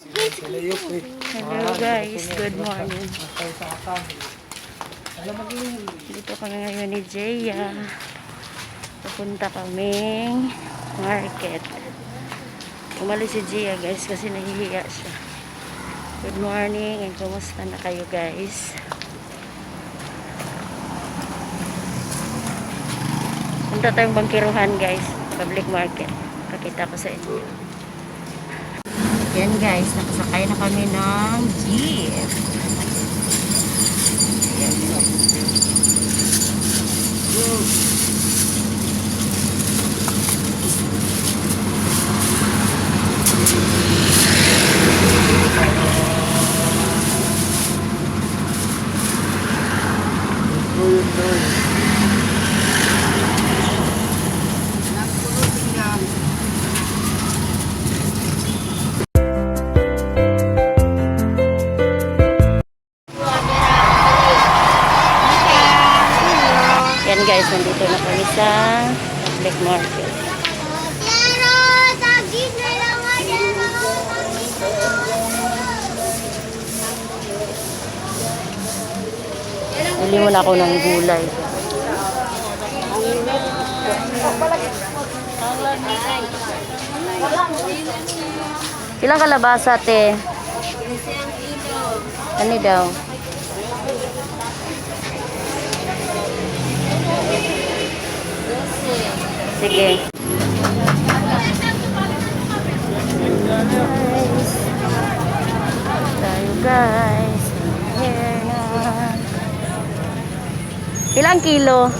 Hello guys, good morning. Dito kami ngayon ni Jaya. Pupunta kaming market. Umalis si Jaya guys kasi nahihiya siya. Good morning and kumusta na kayo guys? Punta tayong bangkiruhan guys, public market. Pakita ko sa inyo. Yan guys, nakasakay na kami ng jeep. Yan. Yan guys, nandito na kami sa public market. Bili muna ako ng gulay. Ilang kalabasa, te? Ano daw? Sige. Tayo guys. Here na. Ilang kilo?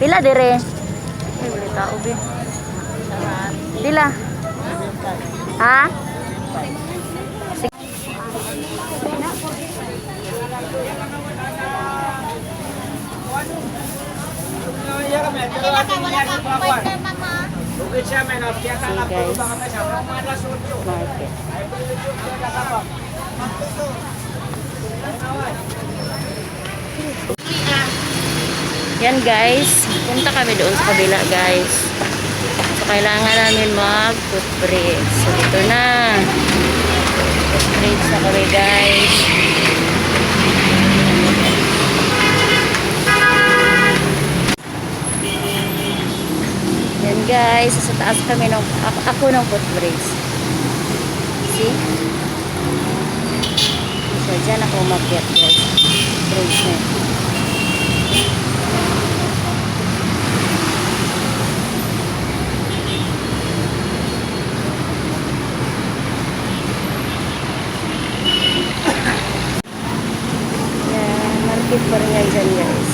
Pila dire? Ay, wala tao be. Pila? Ha? Market. Yan guys, punta kami doon sa kabila guys. So kailangan namin mag-footbridge. So dito na. Footbridge na kami guys. Yan guys, sa taas kami ng ako ng footbridge. See? So dyan ako umakyat guys. Bridge na. Yan, market pa rin yan dyan guys.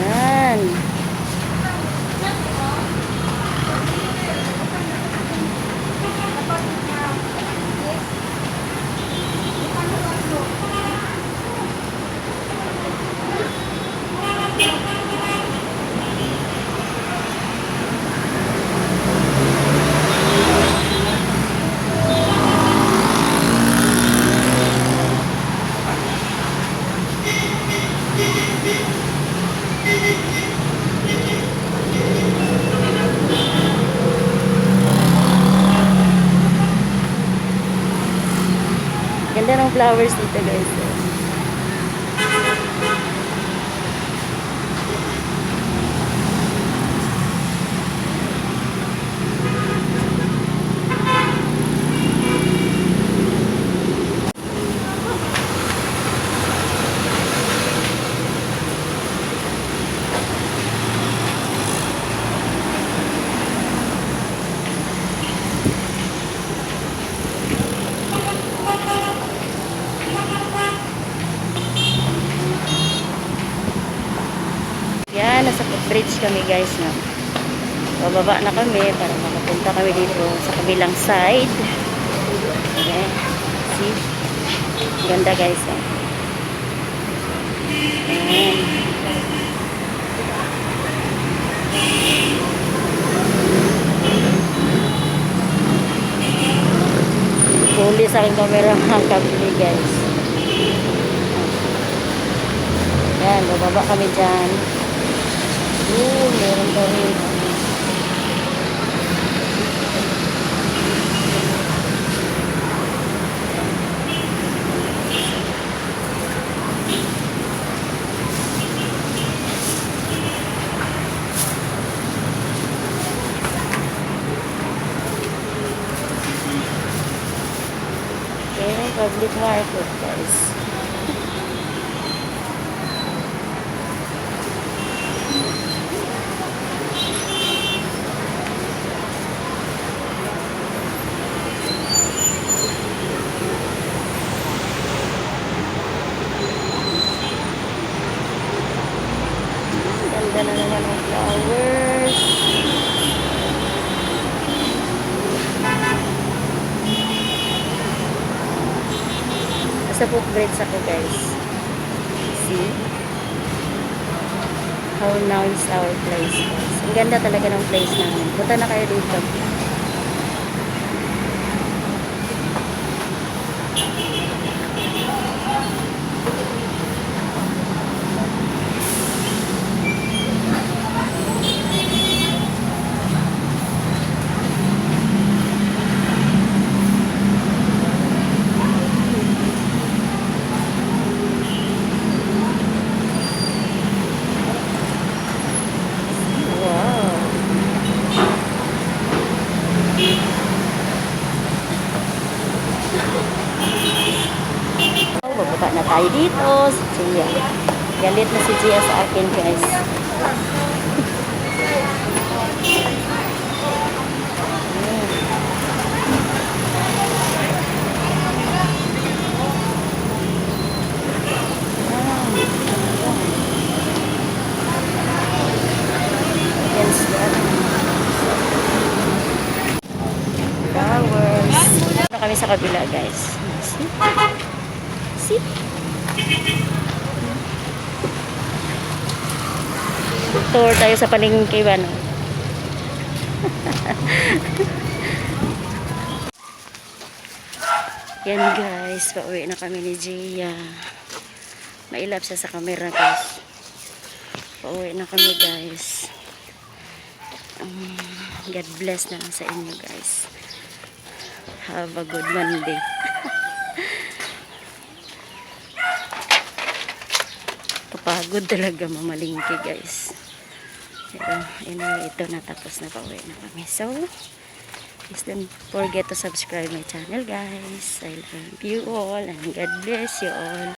Yan. Ganda ng flowers dito guys. Yan, nasa footbridge kami guys na. Bababa na kami para makapunta kami dito sa kabilang side. Ayan. See? Ganda guys. Ayan. Huli sa aking camera ang kabili guys. Ayan, bababa kami dyan. Meron pa rin. Public market, guys. Ganda na naman ng flowers. Nasa footbridge ako, guys. See? How nice our place, guys. Ang ganda talaga ng place namin. Punta na kayo dito. Bababa na tayo dito. Si Gia. Galit na si Gia sa akin, guys. Flowers. Ano kami sa kabila, guys. See? Tour tayo sa palengke ba, no? Yan, guys, pauwi na kami ni Gia. Mailap siya sa camera, guys. Pauwi na kami, guys. God bless na lang sa inyo, guys. Have a good Monday. Kapagod talaga mamalingki, guys. Pero anyway, ito na, tapos na, pauwi na kami. So, please don't forget to subscribe my channel, guys. I love you all and God bless you all.